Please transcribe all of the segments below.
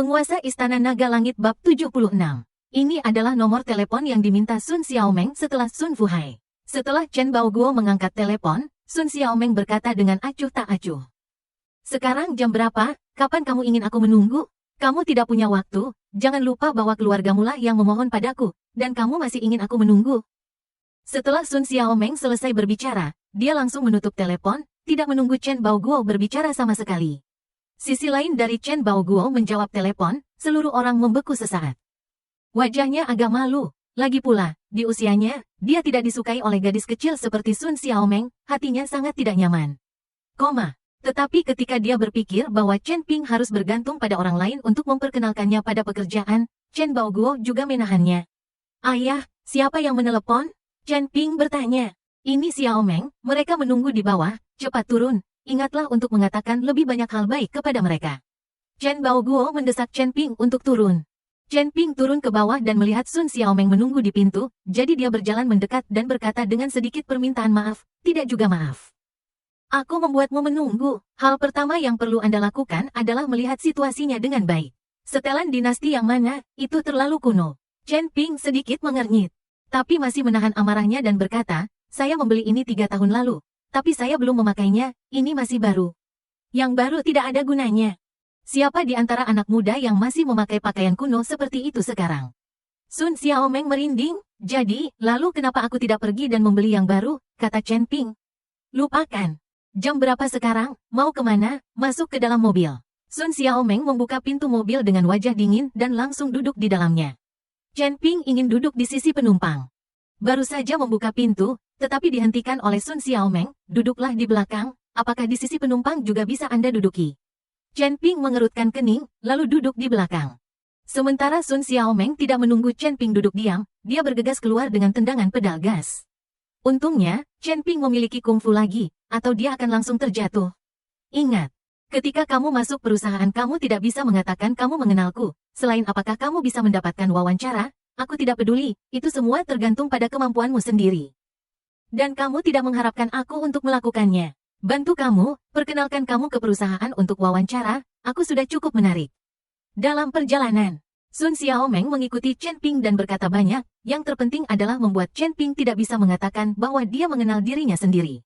Penguasa Istana Naga Langit Bab 76. Ini adalah nomor telepon yang diminta Sun Xiaomeng setelah Sun Fuhai. Setelah Chen Baoguo mengangkat telepon, Sun Xiaomeng berkata dengan acuh tak acuh. Sekarang jam berapa? Kapan kamu ingin aku menunggu? Kamu tidak punya waktu, jangan lupa bahwa keluargamu lah yang memohon padaku, dan kamu masih ingin aku menunggu. Setelah Sun Xiaomeng selesai berbicara, dia langsung menutup telepon, tidak menunggu Chen Baoguo berbicara sama sekali. Sisi lain dari Chen Baoguo menjawab telepon, seluruh orang membeku sesaat. Wajahnya agak malu. Lagi pula, di usianya, dia tidak disukai oleh gadis kecil seperti Sun Xiaomeng, hatinya sangat tidak nyaman. Tetapi ketika dia berpikir bahwa Chen Ping harus bergantung pada orang lain untuk memperkenalkannya pada pekerjaan, Chen Baoguo juga menahannya. Ayah, siapa yang menelepon? Chen Ping bertanya. Ini Xiaomeng, mereka menunggu di bawah, cepat turun. Ingatlah untuk mengatakan lebih banyak hal baik kepada mereka. Chen Baoguo mendesak Chen Ping untuk turun. Chen Ping turun ke bawah dan melihat Sun Xiaomeng menunggu di pintu, jadi dia berjalan mendekat dan berkata dengan sedikit permintaan maaf, tidak juga maaf. Aku membuatmu menunggu. Hal pertama yang perlu Anda lakukan adalah melihat situasinya dengan baik. Setelan dinasti yang mana, itu terlalu kuno. Chen Ping sedikit mengernyit, tapi masih menahan amarahnya dan berkata, saya membeli ini 3 tahun lalu. Tapi saya belum memakainya, ini masih baru. Yang baru tidak ada gunanya. Siapa di antara anak muda yang masih memakai pakaian kuno seperti itu sekarang? Sun Xiaomeng merinding, jadi, lalu kenapa aku tidak pergi dan membeli yang baru, kata Chen Ping. Lupakan. Jam berapa sekarang, mau kemana, masuk ke dalam mobil. Sun Xiaomeng membuka pintu mobil dengan wajah dingin dan langsung duduk di dalamnya. Chen Ping ingin duduk di sisi penumpang. Baru saja membuka pintu, tetapi dihentikan oleh Sun Xiaomeng, duduklah di belakang, apakah di sisi penumpang juga bisa Anda duduki? Chen Ping mengerutkan kening, lalu duduk di belakang. Sementara Sun Xiaomeng tidak menunggu Chen Ping duduk diam, dia bergegas keluar dengan tendangan pedal gas. Untungnya, Chen Ping memiliki kungfu lagi, atau dia akan langsung terjatuh. Ingat, ketika kamu masuk perusahaan kamu tidak bisa mengatakan kamu mengenalku, selain apakah kamu bisa mendapatkan wawancara, aku tidak peduli, itu semua tergantung pada kemampuanmu sendiri. Dan kamu tidak mengharapkan aku untuk melakukannya. Bantu kamu, perkenalkan kamu ke perusahaan untuk wawancara, aku sudah cukup menarik. Dalam perjalanan, Sun Xiaomeng mengikuti Chen Ping dan berkata banyak, yang terpenting adalah membuat Chen Ping tidak bisa mengatakan bahwa dia mengenal dirinya sendiri.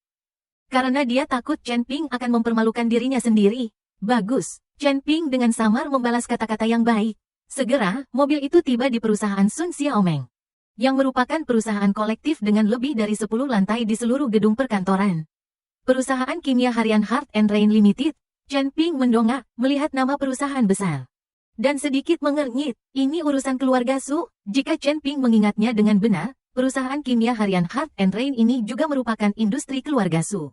Karena dia takut Chen Ping akan mempermalukan dirinya sendiri. Bagus, Chen Ping dengan samar membalas kata-kata yang baik. Segera, mobil itu tiba di perusahaan Sun Xiaomeng, yang merupakan perusahaan kolektif dengan lebih dari 10 lantai di seluruh gedung perkantoran. Perusahaan kimia harian Heart and Rain Limited. Chen Ping mendongak melihat nama perusahaan besar. Dan sedikit mengernyit, ini urusan keluarga Su. Jika Chen Ping mengingatnya dengan benar, perusahaan kimia harian Heart and Rain ini juga merupakan industri keluarga Su.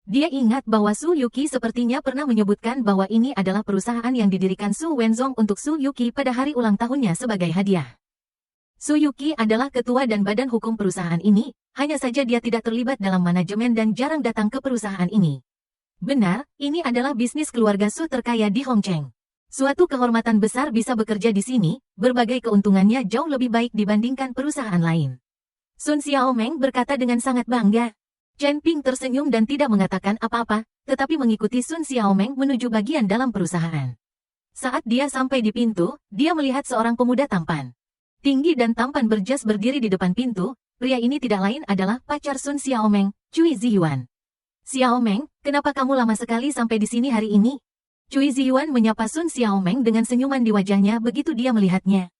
Dia ingat bahwa Su Yuki sepertinya pernah menyebutkan bahwa ini adalah perusahaan yang didirikan Su Wenzong untuk Su Yuki pada hari ulang tahunnya sebagai hadiah. Su Yuki adalah ketua dan badan hukum perusahaan ini, hanya saja dia tidak terlibat dalam manajemen dan jarang datang ke perusahaan ini. Benar, ini adalah bisnis keluarga Su terkaya di Hongcheng. Suatu kehormatan besar bisa bekerja di sini, berbagai keuntungannya jauh lebih baik dibandingkan perusahaan lain. Sun Xiaomeng berkata dengan sangat bangga. Chen Ping tersenyum dan tidak mengatakan apa-apa, tetapi mengikuti Sun Xiaomeng menuju bagian dalam perusahaan. Saat dia sampai di pintu, dia melihat seorang pemuda tampan. Tinggi dan tampan berjas berdiri di depan pintu, pria ini tidak lain adalah pacar Sun Xiaomeng, Cui Ziyuan. Xiaomeng, kenapa kamu lama sekali sampai di sini hari ini? Cui Ziyuan menyapa Sun Xiaomeng dengan senyuman di wajahnya begitu dia melihatnya.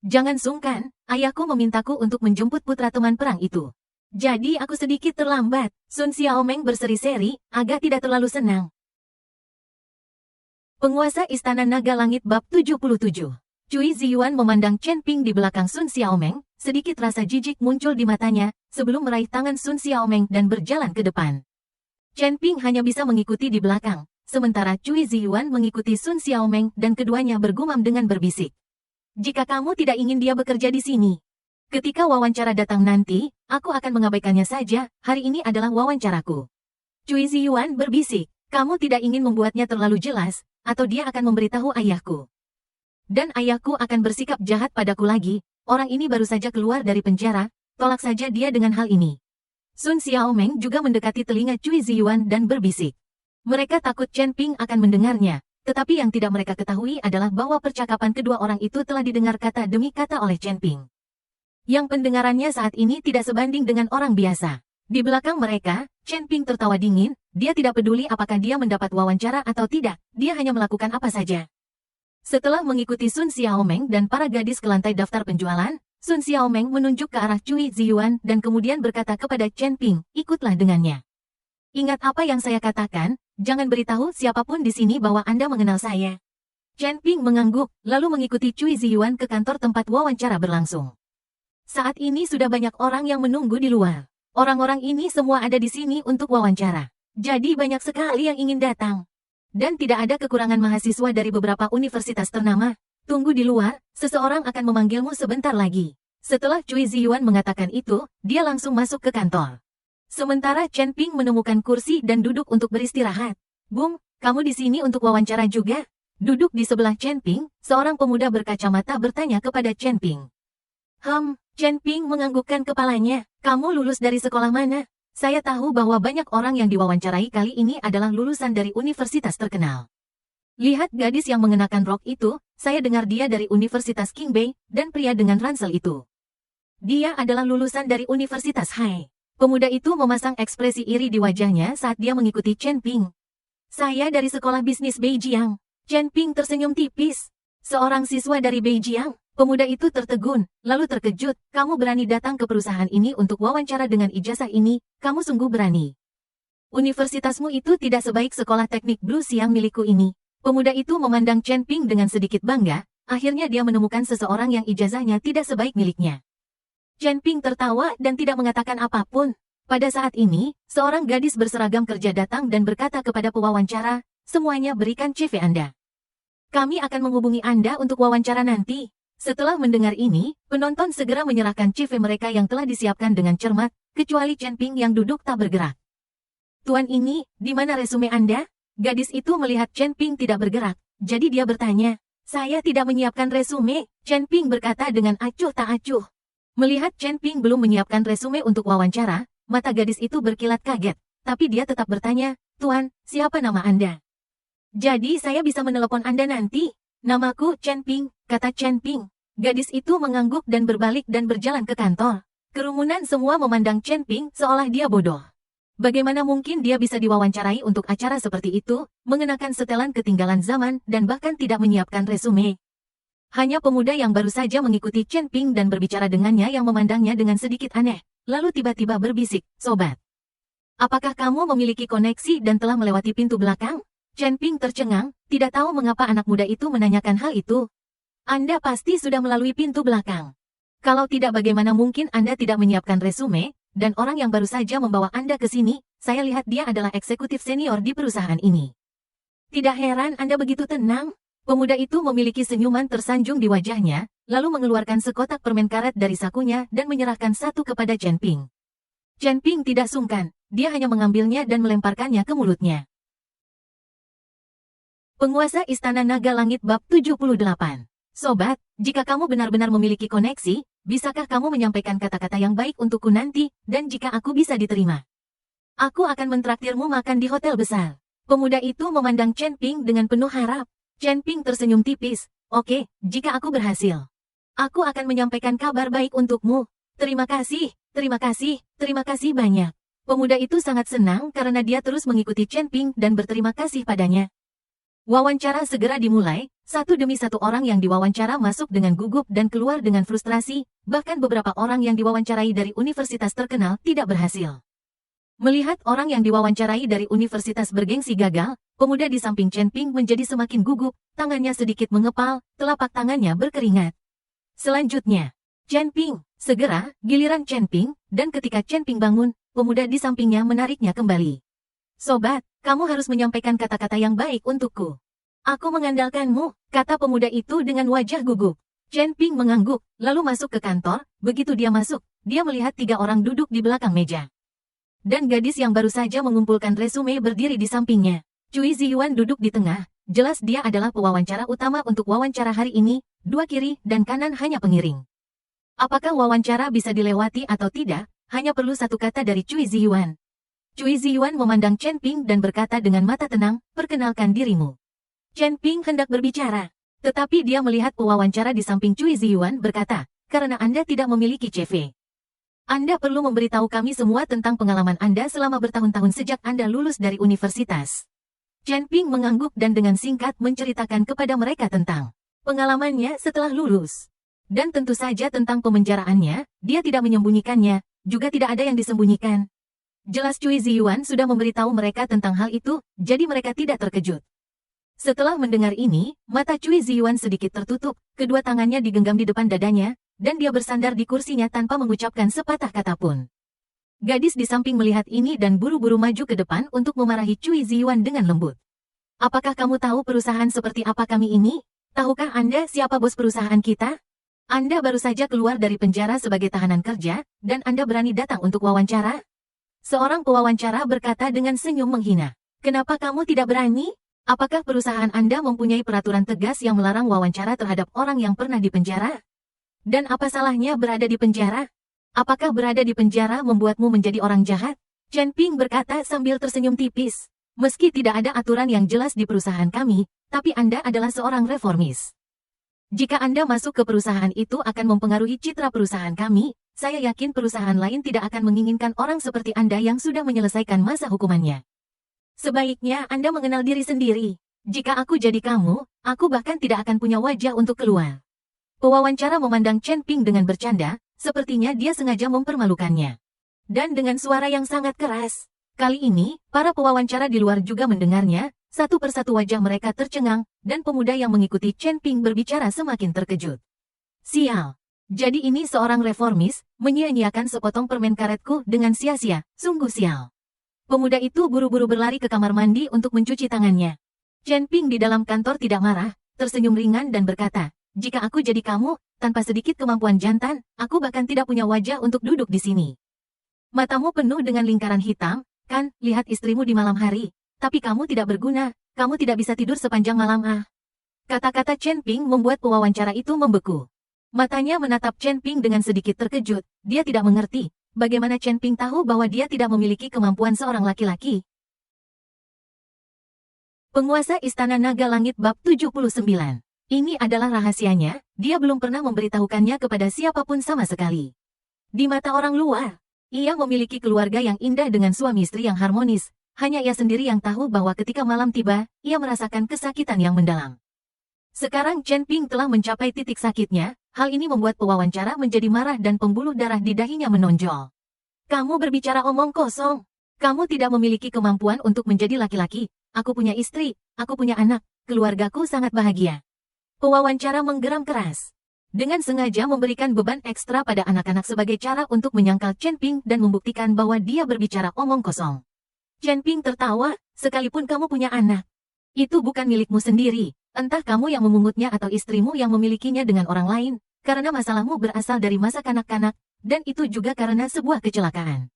Jangan sungkan, ayahku memintaku untuk menjemput putra teman perang itu. Jadi aku sedikit terlambat. Sun Xiaomeng berseri-seri, agak tidak terlalu senang. Penguasa Istana Naga Langit Bab 77. Cui Ziyuan memandang Chen Ping di belakang Sun Xiaomeng, sedikit rasa jijik muncul di matanya, sebelum meraih tangan Sun Xiaomeng dan berjalan ke depan. Chen Ping hanya bisa mengikuti di belakang, sementara Cui Ziyuan mengikuti Sun Xiaomeng dan keduanya bergumam dengan berbisik. Jika kamu tidak ingin dia bekerja di sini, ketika wawancara datang nanti, aku akan mengabaikannya saja, hari ini adalah wawancaraku. Cui Ziyuan berbisik, kamu tidak ingin membuatnya terlalu jelas, atau dia akan memberitahu ayahku. Dan ayahku akan bersikap jahat padaku lagi, orang ini baru saja keluar dari penjara, tolak saja dia dengan hal ini. Sun Xiaomeng juga mendekati telinga Cui Ziyuan dan berbisik. Mereka takut Chen Ping akan mendengarnya, tetapi yang tidak mereka ketahui adalah bahwa percakapan kedua orang itu telah didengar kata demi kata oleh Chen Ping. Yang pendengarannya saat ini tidak sebanding dengan orang biasa. Di belakang mereka, Chen Ping tertawa dingin, dia tidak peduli apakah dia mendapat wawancara atau tidak, dia hanya melakukan apa saja. Setelah mengikuti Sun Xiaomeng dan para gadis ke lantai daftar penjualan, Sun Xiaomeng menunjuk ke arah Cui Ziyuan dan kemudian berkata kepada Chen Ping, ikutlah dengannya. Ingat apa yang saya katakan, jangan beritahu siapapun di sini bahwa Anda mengenal saya. Chen Ping mengangguk, lalu mengikuti Cui Ziyuan ke kantor tempat wawancara berlangsung. Saat ini sudah banyak orang yang menunggu di luar. Orang-orang ini semua ada di sini untuk wawancara. Jadi banyak sekali yang ingin datang. Dan tidak ada kekurangan mahasiswa dari beberapa universitas ternama. Tunggu di luar, seseorang akan memanggilmu sebentar lagi. Setelah Cui Ziyuan mengatakan itu, dia langsung masuk ke kantor. Sementara Chen Ping menemukan kursi dan duduk untuk beristirahat. Bung, kamu di sini untuk wawancara juga? Duduk di sebelah Chen Ping, seorang pemuda berkacamata bertanya kepada Chen Ping. Chen Ping menganggukkan kepalanya. Kamu lulus dari sekolah mana? Saya tahu bahwa banyak orang yang diwawancarai kali ini adalah lulusan dari universitas terkenal. Lihat gadis yang mengenakan rok itu, saya dengar dia dari Universitas Qingbei, dan pria dengan ransel itu. Dia adalah lulusan dari Universitas Hai. Pemuda itu memasang ekspresi iri di wajahnya saat dia mengikuti Chen Ping. Saya dari sekolah bisnis Beijiang. Chen Ping tersenyum tipis. Seorang siswa dari Beijiang. Pemuda itu tertegun, lalu terkejut, kamu berani datang ke perusahaan ini untuk wawancara dengan ijazah ini, kamu sungguh berani. Universitasmu itu tidak sebaik sekolah teknik Blue Siang milikku ini. Pemuda itu memandang Chen Ping dengan sedikit bangga, akhirnya dia menemukan seseorang yang ijazahnya tidak sebaik miliknya. Chen Ping tertawa dan tidak mengatakan apapun. Pada saat ini, seorang gadis berseragam kerja datang dan berkata kepada pewawancara, semuanya berikan CV Anda. Kami akan menghubungi Anda untuk wawancara nanti. Setelah mendengar ini, penonton segera menyerahkan CV mereka yang telah disiapkan dengan cermat, kecuali Chen Ping yang duduk tak bergerak. Tuan ini, di mana resume Anda? Gadis itu melihat Chen Ping tidak bergerak, jadi dia bertanya, saya tidak menyiapkan resume, Chen Ping berkata dengan acuh tak acuh. Melihat Chen Ping belum menyiapkan resume untuk wawancara, mata gadis itu berkilat kaget, tapi dia tetap bertanya, Tuan, siapa nama Anda? Jadi saya bisa menelepon Anda nanti? Namaku Chen Ping, kata Chen Ping. Gadis itu mengangguk dan berbalik dan berjalan ke kantor. Kerumunan semua memandang Chen Ping seolah dia bodoh. Bagaimana mungkin dia bisa diwawancarai untuk acara seperti itu, mengenakan setelan ketinggalan zaman dan bahkan tidak menyiapkan resume. Hanya pemuda yang baru saja mengikuti Chen Ping dan berbicara dengannya yang memandangnya dengan sedikit aneh, lalu tiba-tiba berbisik, sobat. Apakah kamu memiliki koneksi dan telah melewati pintu belakang? Chen Ping tercengang, tidak tahu mengapa anak muda itu menanyakan hal itu. Anda pasti sudah melalui pintu belakang. Kalau tidak bagaimana mungkin Anda tidak menyiapkan resume, dan orang yang baru saja membawa Anda ke sini, saya lihat dia adalah eksekutif senior di perusahaan ini. Tidak heran Anda begitu tenang. Pemuda itu memiliki senyuman tersanjung di wajahnya, lalu mengeluarkan sekotak permen karet dari sakunya dan menyerahkan satu kepada Chen Ping. Chen Ping tidak sungkan, dia hanya mengambilnya dan melemparkannya ke mulutnya. Penguasa Istana Naga Langit Bab 78. Sobat, jika kamu benar-benar memiliki koneksi, bisakah kamu menyampaikan kata-kata yang baik untukku nanti, dan jika aku bisa diterima? Aku akan mentraktirmu makan di hotel besar. Pemuda itu memandang Chen Ping dengan penuh harap. Chen Ping tersenyum tipis. Oke, jika aku berhasil. Aku akan menyampaikan kabar baik untukmu. Terima kasih, terima kasih, terima kasih banyak. Pemuda itu sangat senang karena dia terus mengikuti Chen Ping dan berterima kasih padanya. Wawancara segera dimulai, satu demi satu orang yang diwawancara masuk dengan gugup dan keluar dengan frustrasi, bahkan beberapa orang yang diwawancarai dari universitas terkenal tidak berhasil. Melihat orang yang diwawancarai dari universitas bergengsi gagal, pemuda di samping Chen Ping menjadi semakin gugup, tangannya sedikit mengepal, telapak tangannya berkeringat. Selanjutnya, Chen Ping, segera, giliran Chen Ping, dan ketika Chen Ping bangun, pemuda di sampingnya menariknya kembali. Sobat, kamu harus menyampaikan kata-kata yang baik untukku. Aku mengandalkanmu, kata pemuda itu dengan wajah gugup. Chen Ping mengangguk, lalu masuk ke kantor. Begitu dia masuk, dia melihat 3 orang duduk di belakang meja. Dan gadis yang baru saja mengumpulkan resume berdiri di sampingnya. Cui Ziyuan duduk di tengah, jelas dia adalah pewawancara utama untuk wawancara hari ini, 2 kiri dan kanan hanya pengiring. Apakah wawancara bisa dilewati atau tidak, hanya perlu satu kata dari Cui Ziyuan. Cui Ziyuan memandang Chen Ping dan berkata dengan mata tenang, perkenalkan dirimu. Chen Ping hendak berbicara. Tetapi dia melihat pewawancara di samping Cui Ziyuan berkata, karena Anda tidak memiliki CV. Anda perlu memberitahu kami semua tentang pengalaman Anda selama bertahun-tahun sejak Anda lulus dari universitas. Chen Ping mengangguk dan dengan singkat menceritakan kepada mereka tentang pengalamannya setelah lulus. Dan tentu saja tentang pemenjaraannya, dia tidak menyembunyikannya, juga tidak ada yang disembunyikan. Jelas Cui Ziyuan sudah memberitahu mereka tentang hal itu, jadi mereka tidak terkejut. Setelah mendengar ini, mata Cui Ziyuan sedikit tertutup, kedua tangannya digenggam di depan dadanya, dan dia bersandar di kursinya tanpa mengucapkan sepatah kata pun. Gadis di samping melihat ini dan buru-buru maju ke depan untuk memarahi Cui Ziyuan dengan lembut. Apakah kamu tahu perusahaan seperti apa kami ini? Tahukah Anda siapa bos perusahaan kita? Anda baru saja keluar dari penjara sebagai tahanan kerja, dan Anda berani datang untuk wawancara? Seorang pewawancara berkata dengan senyum menghina. Kenapa kamu tidak berani? Apakah perusahaan Anda mempunyai peraturan tegas yang melarang wawancara terhadap orang yang pernah di penjara? Dan apa salahnya berada di penjara? Apakah berada di penjara membuatmu menjadi orang jahat? Chen Ping berkata sambil tersenyum tipis. Meski tidak ada aturan yang jelas di perusahaan kami, tapi Anda adalah seorang reformis. Jika Anda masuk ke perusahaan itu akan mempengaruhi citra perusahaan kami, saya yakin perusahaan lain tidak akan menginginkan orang seperti Anda yang sudah menyelesaikan masa hukumannya. Sebaiknya Anda mengenal diri sendiri. Jika aku jadi kamu, aku bahkan tidak akan punya wajah untuk keluar. Pewawancara memandang Chen Ping dengan bercanda, sepertinya dia sengaja mempermalukannya. Dan dengan suara yang sangat keras. Kali ini, para pewawancara di luar juga mendengarnya, satu persatu wajah mereka tercengang, dan pemuda yang mengikuti Chen Ping berbicara semakin terkejut. Sial. Jadi ini seorang reformis, menyia-nyiakan sepotong permen karetku dengan sia-sia, sungguh sial. Pemuda itu buru-buru berlari ke kamar mandi untuk mencuci tangannya. Chen Ping di dalam kantor tidak marah, tersenyum ringan dan berkata, jika aku jadi kamu, tanpa sedikit kemampuan jantan, aku bahkan tidak punya wajah untuk duduk di sini. Matamu penuh dengan lingkaran hitam, kan, lihat istrimu di malam hari, tapi kamu tidak berguna, kamu tidak bisa tidur sepanjang malam Kata-kata Chen Ping membuat pewawancara itu membeku. Matanya menatap Chen Ping dengan sedikit terkejut, dia tidak mengerti. Bagaimana Chen Ping tahu bahwa dia tidak memiliki kemampuan seorang laki-laki? Penguasa Istana Naga Langit Bab 79. Ini adalah rahasianya, dia belum pernah memberitahukannya kepada siapapun sama sekali. Di mata orang luar, ia memiliki keluarga yang indah dengan suami istri yang harmonis. Hanya ia sendiri yang tahu bahwa ketika malam tiba, ia merasakan kesakitan yang mendalam. Sekarang Chen Ping telah mencapai titik sakitnya, hal ini membuat pewawancara menjadi marah dan pembuluh darah di dahinya menonjol. Kamu berbicara omong kosong. Kamu tidak memiliki kemampuan untuk menjadi laki-laki. Aku punya istri, aku punya anak, keluargaku sangat bahagia. Pewawancara menggeram keras. Dengan sengaja memberikan beban ekstra pada anak-anak sebagai cara untuk menyangkal Chen Ping dan membuktikan bahwa dia berbicara omong kosong. Chen Ping tertawa, sekalipun kamu punya anak. Itu bukan milikmu sendiri. Entah kamu yang memungutnya atau istrimu yang memilikinya dengan orang lain, karena masalahmu berasal dari masa kanak-kanak, dan itu juga karena sebuah kecelakaan.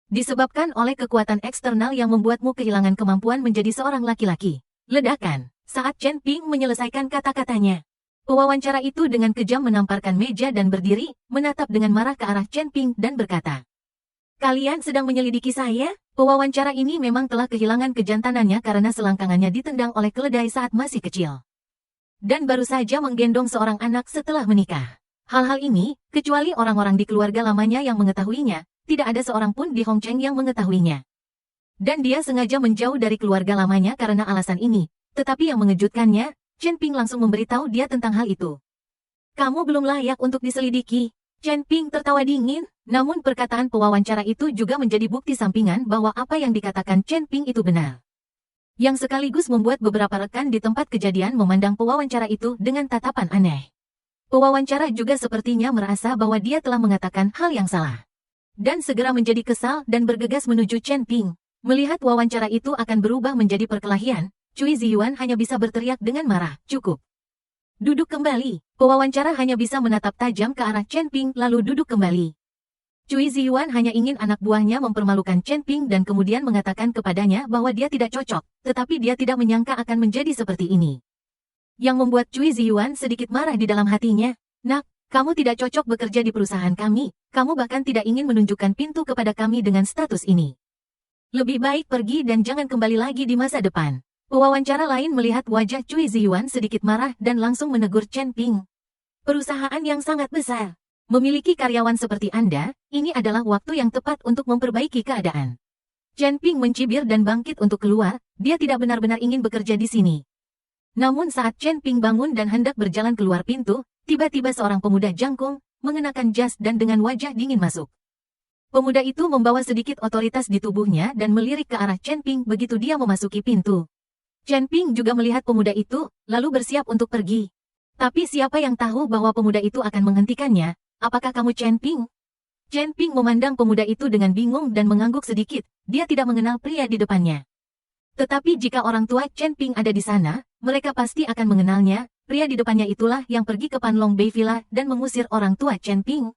Disebabkan oleh kekuatan eksternal yang membuatmu kehilangan kemampuan menjadi seorang laki-laki. Ledakan, saat Chen Ping menyelesaikan kata-katanya. Pewawancara itu dengan kejam menamparkan meja dan berdiri, menatap dengan marah ke arah Chen Ping dan berkata, kalian sedang menyelidiki saya? Pewawancara ini memang telah kehilangan kejantanannya karena selangkangannya ditendang oleh keledai saat masih kecil. Dan baru saja menggendong seorang anak setelah menikah. Hal-hal ini, kecuali orang-orang di keluarga lamanya yang mengetahuinya, tidak ada seorang pun di Hong Cheng yang mengetahuinya. Dan dia sengaja menjauh dari keluarga lamanya karena alasan ini. Tetapi yang mengejutkannya, Chen Ping langsung memberitahu dia tentang hal itu. Kamu belum layak untuk diselidiki. Chen Ping tertawa dingin, namun perkataan pewawancara itu juga menjadi bukti sampingan bahwa apa yang dikatakan Chen Ping itu benar. Yang sekaligus membuat beberapa rekan di tempat kejadian memandang pewawancara itu dengan tatapan aneh. Pewawancara juga sepertinya merasa bahwa dia telah mengatakan hal yang salah. Dan segera menjadi kesal dan bergegas menuju Chen Ping. Melihat wawancara itu akan berubah menjadi perkelahian, Cui Ziyuan hanya bisa berteriak dengan marah, cukup. Duduk kembali. Pewawancara hanya bisa menatap tajam ke arah Chen Ping lalu duduk kembali. Cui Ziyuan hanya ingin anak buahnya mempermalukan Chen Ping dan kemudian mengatakan kepadanya bahwa dia tidak cocok, tetapi dia tidak menyangka akan menjadi seperti ini. Yang membuat Cui Ziyuan sedikit marah di dalam hatinya. Nak, kamu tidak cocok bekerja di perusahaan kami, kamu bahkan tidak ingin menunjukkan pintu kepada kami dengan status ini. Lebih baik pergi dan jangan kembali lagi di masa depan. Pewawancara lain melihat wajah Cui Ziyuan sedikit marah dan langsung menegur Chen Ping. Perusahaan yang sangat besar. Memiliki karyawan seperti Anda, ini adalah waktu yang tepat untuk memperbaiki keadaan. Chen Ping mencibir dan bangkit untuk keluar, dia tidak benar-benar ingin bekerja di sini. Namun saat Chen Ping bangun dan hendak berjalan keluar pintu, tiba-tiba seorang pemuda jangkung, mengenakan jas dan dengan wajah dingin masuk. Pemuda itu membawa sedikit otoritas di tubuhnya dan melirik ke arah Chen Ping begitu dia memasuki pintu. Chen Ping juga melihat pemuda itu, lalu bersiap untuk pergi. Tapi siapa yang tahu bahwa pemuda itu akan menghentikannya? Apakah kamu Chen Ping? Chen Ping memandang pemuda itu dengan bingung dan mengangguk sedikit, dia tidak mengenal pria di depannya. Tetapi jika orang tua Chen Ping ada di sana, mereka pasti akan mengenalnya, pria di depannya itulah yang pergi ke Panlong Bay Villa dan mengusir orang tua Chen Ping.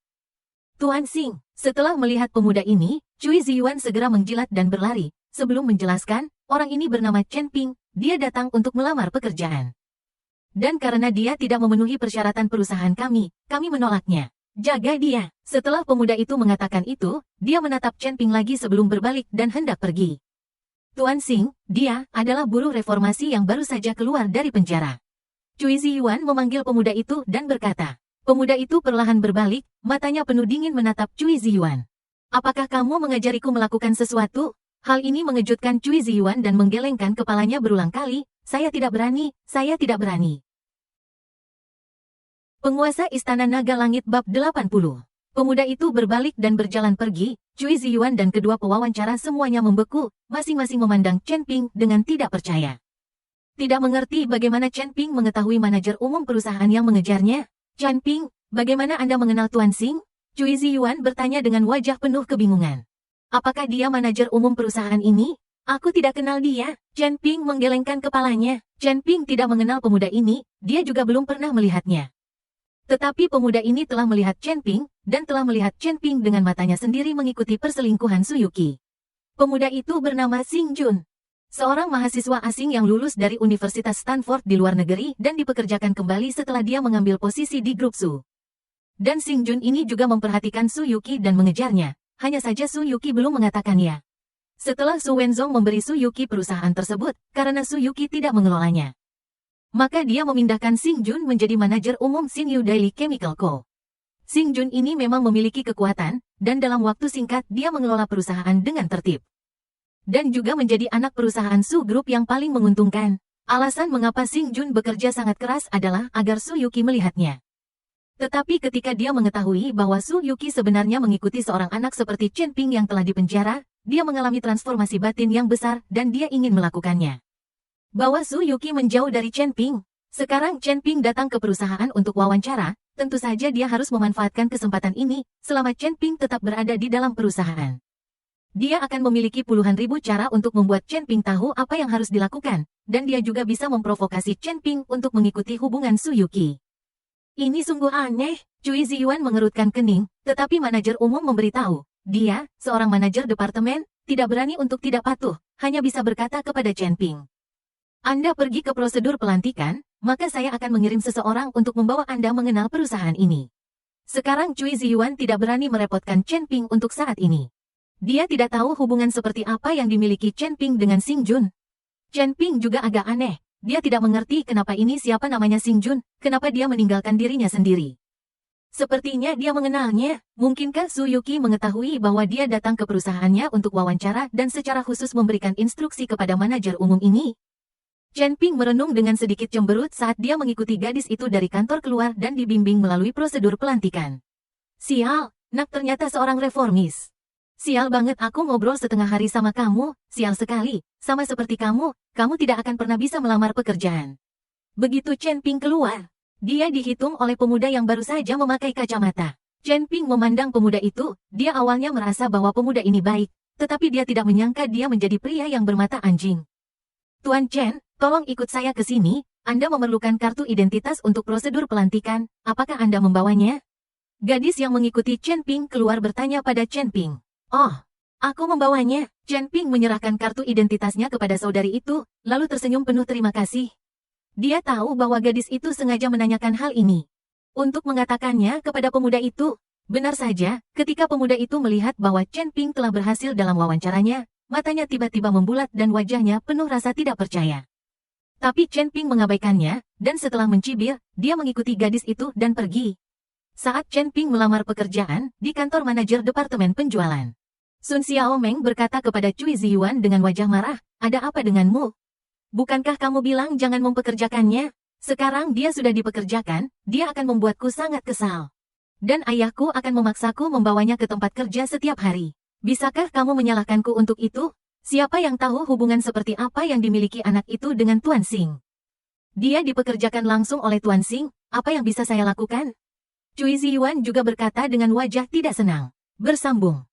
Tuan Xing, setelah melihat pemuda ini, Cui Ziyuan segera menjilat dan berlari. Sebelum menjelaskan, orang ini bernama Chen Ping, dia datang untuk melamar pekerjaan. Dan karena dia tidak memenuhi persyaratan perusahaan kami menolaknya. Jaga dia. Setelah pemuda itu mengatakan itu, dia menatap Chen Ping lagi sebelum berbalik dan hendak pergi. Tuan Xing, dia adalah buruh reformasi yang baru saja keluar dari penjara. Cui Ziyuan memanggil pemuda itu dan berkata. Pemuda itu perlahan berbalik, matanya penuh dingin menatap Cui Ziyuan. Apakah kamu mengajariku melakukan sesuatu? Hal ini mengejutkan Cui Ziyuan dan menggelengkan kepalanya berulang kali. Saya tidak berani, saya tidak berani. Penguasa Istana Naga Langit Bab 80. Pemuda itu berbalik dan berjalan pergi, Cui Ziyuan dan kedua pewawancara semuanya membeku, masing-masing memandang Chen Ping dengan tidak percaya. Tidak mengerti bagaimana Chen Ping mengetahui manajer umum perusahaan yang mengejarnya. Chen Ping, bagaimana Anda mengenal Tuan Xing? Cui Ziyuan bertanya dengan wajah penuh kebingungan. Apakah dia manajer umum perusahaan ini? Aku tidak kenal dia. Chen Ping menggelengkan kepalanya. Chen Ping tidak mengenal pemuda ini, dia juga belum pernah melihatnya. Tetapi pemuda ini telah melihat Chen Ping, dan telah melihat Chen Ping dengan matanya sendiri mengikuti perselingkuhan Su Yuqi. Pemuda itu bernama Xing Jun. Seorang mahasiswa asing yang lulus dari Universitas Stanford di luar negeri dan dipekerjakan kembali setelah dia mengambil posisi di grup Su. Dan Xing Jun ini juga memperhatikan Su Yuqi dan mengejarnya, hanya saja Su Yuqi belum mengatakannya. Setelah Su Wenzong memberi Su Yuqi perusahaan tersebut, karena Su Yuqi tidak mengelolanya. Maka dia memindahkan Xing Jun menjadi manajer umum Xinyu Daily Chemical Co. Xing Jun ini memang memiliki kekuatan, dan dalam waktu singkat dia mengelola perusahaan dengan tertib. Dan juga menjadi anak perusahaan Su Group yang paling menguntungkan. Alasan mengapa Xing Jun bekerja sangat keras adalah agar Su Yuqi melihatnya. Tetapi ketika dia mengetahui bahwa Su Yuqi sebenarnya mengikuti seorang anak seperti Chen Ping yang telah dipenjara, dia mengalami transformasi batin yang besar dan dia ingin melakukannya. Bahwa Su Yuqi menjauh dari Chen Ping. Sekarang Chen Ping datang ke perusahaan untuk wawancara, tentu saja dia harus memanfaatkan kesempatan ini, selama Chen Ping tetap berada di dalam perusahaan. Dia akan memiliki puluhan ribu cara untuk membuat Chen Ping tahu apa yang harus dilakukan, dan dia juga bisa memprovokasi Chen Ping untuk mengikuti hubungan Su Yuqi. Ini sungguh aneh, Cui Ziyuan mengerutkan kening, tetapi manajer umum memberitahu, dia, seorang manajer departemen, tidak berani untuk tidak patuh, hanya bisa berkata kepada Chen Ping. Anda pergi ke prosedur pelantikan, maka saya akan mengirim seseorang untuk membawa Anda mengenal perusahaan ini. Sekarang Cui Ziyuan tidak berani merepotkan Chen Ping untuk saat ini. Dia tidak tahu hubungan seperti apa yang dimiliki Chen Ping dengan Xing Jun. Chen Ping juga agak aneh. Dia tidak mengerti kenapa ini siapa namanya Xing Jun, kenapa dia meninggalkan dirinya sendiri. Sepertinya dia mengenalnya. Mungkinkah Su Yuqi mengetahui bahwa dia datang ke perusahaannya untuk wawancara dan secara khusus memberikan instruksi kepada manajer umum ini? Chen Ping merenung dengan sedikit cemberut saat dia mengikuti gadis itu dari kantor keluar dan dibimbing melalui prosedur pelantikan. Sial, nak ternyata seorang reformis. Sial banget aku ngobrol setengah hari sama kamu, sial sekali, sama seperti kamu tidak akan pernah bisa melamar pekerjaan. Begitu Chen Ping keluar, dia dihitung oleh pemuda yang baru saja memakai kacamata. Chen Ping memandang pemuda itu, dia awalnya merasa bahwa pemuda ini baik, tetapi dia tidak menyangka dia menjadi pria yang bermata anjing. Tuan Chen, tolong ikut saya ke sini, Anda memerlukan kartu identitas untuk prosedur pelantikan, apakah Anda membawanya? Gadis yang mengikuti Chen Ping keluar bertanya pada Chen Ping. Oh, aku membawanya. Chen Ping menyerahkan kartu identitasnya kepada saudari itu, lalu tersenyum penuh terima kasih. Dia tahu bahwa gadis itu sengaja menanyakan hal ini. Untuk mengatakannya kepada pemuda itu. Benar saja, ketika pemuda itu melihat bahwa Chen Ping telah berhasil dalam wawancaranya, matanya tiba-tiba membulat dan wajahnya penuh rasa tidak percaya. Tapi Chen Ping mengabaikannya, dan setelah mencibir, dia mengikuti gadis itu dan pergi. Saat Chen Ping melamar pekerjaan di kantor manajer departemen penjualan, Sun Xiaomeng berkata kepada Cui Ziyuan dengan wajah marah, "Ada apa denganmu? Bukankah kamu bilang jangan mempekerjakannya? Sekarang dia sudah dipekerjakan, dia akan membuatku sangat kesal. Dan ayahku akan memaksaku membawanya ke tempat kerja setiap hari. Bisakah kamu menyalahkanku untuk itu? Siapa yang tahu hubungan seperti apa yang dimiliki anak itu dengan Tuan Xing? Dia dipekerjakan langsung oleh Tuan Xing, apa yang bisa saya lakukan?" Cui Ziyuan juga berkata dengan wajah tidak senang. Bersambung.